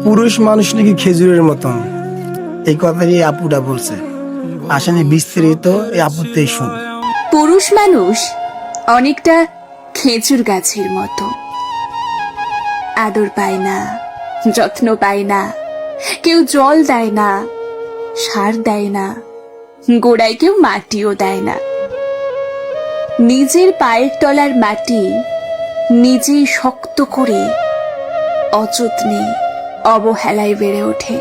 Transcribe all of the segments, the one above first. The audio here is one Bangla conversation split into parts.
পুরুষ মানুষ নাকি খেজুরের মতন, এই কথাই আপুটা বলছে। আসেনি বিস্তারিত এই আপুতেই শুন। পুরুষ মানুষ অনেকটা খেজুর গাছের মতো, আদর পায় না, যত্ন পায় না, কেউ জল দেয় না, সার দেয় না, গোড়ায় কেউ মাটিও দেয় না। নিজের পায়ের তলার মাটি নিজেই শক্ত করে অযত্নে অবহেলায় বেড়ে ওঠে।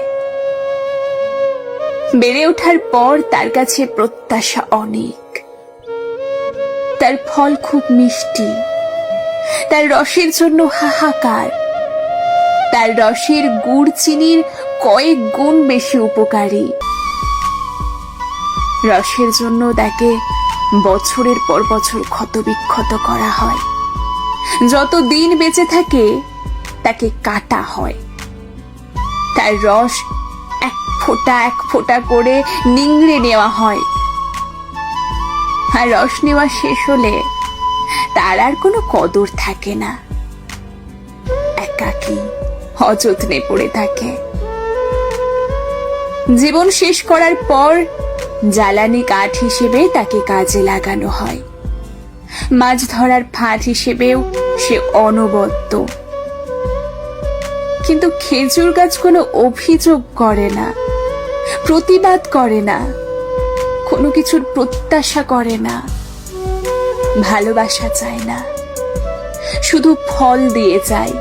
বেড়ে ওঠার পর তার কাছে প্রত্যাশা অনেক, তার ফল খুব মিষ্টি, তার রসের জন্য হাহাকার, তার রসের গুড় চিনির কয়েক গুণ বেশি উপকারী। রসের জন্য তাকে বছরের পর বছর ক্ষতবিক্ষত করা হয়, যত দিন বেঁচে থাকে তাকে কাটা হয়, তার রস এক ফোঁটা করে নিংড়ে নেওয়া হয়। আর রস নেওয়া শেষ হলে তার আর কোনো কদর থাকে না, একাকী অযত্নে পড়ে থাকে। জীবন শেষ করার পর জ্বালানি কাঠ হিসেবে তাকে কাজে লাগানো হয়, মাছ ধরার ফাঁদ হিসেবেও সে অনবদ্য। কিন্তু খেজুর গাছ কোনো অভিযোগ করে না, প্রতিবাদ করে না, কোনো কিছুর প্রত্যাশা করে না, ভালোবাসা চায় না, শুধু ফল দিয়ে যায়,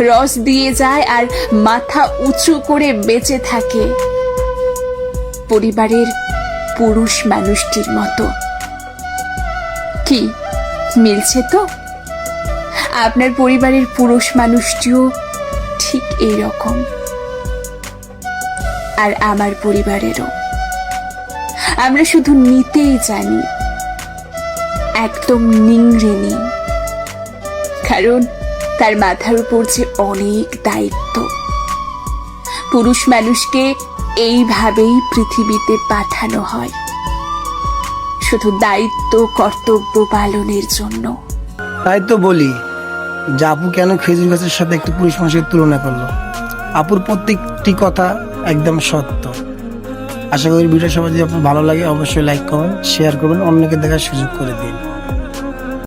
রস দিয়ে যায় আর মাথা উঁচু করে বেঁচে থাকে পরিবারের পুরুষ মানুষটির মতো। কি মিলছে তো? আপনার পরিবারের পুরুষ মানুষটিও ঠিক এই রকম, আর আমার পরিবারেরও। আমরা শুধু নিতেই জানি, একদম নিংড়ে নিই, কারণ তার মাথার উপর যে অনেক দায়িত্ব। পুরুষ মানুষকে এইভাবেই পৃথিবীতে পাঠানো হয়, শুধু দায়িত্ব কর্তব্য পালনের জন্য। তাই তো বলি যে আপু কেন খেজুর গাছের সাথে একটু পুরুষ মানুষের তুলনা করলো। আপুর প্রত্যেকটি কথা একদম সত্য। আশা করি ভিডিও সবাই যদি আপনার ভালো লাগে অবশ্যই লাইক কমেন্ট শেয়ার করবেন, অন্যকে দেখার সুযোগ করে দিন।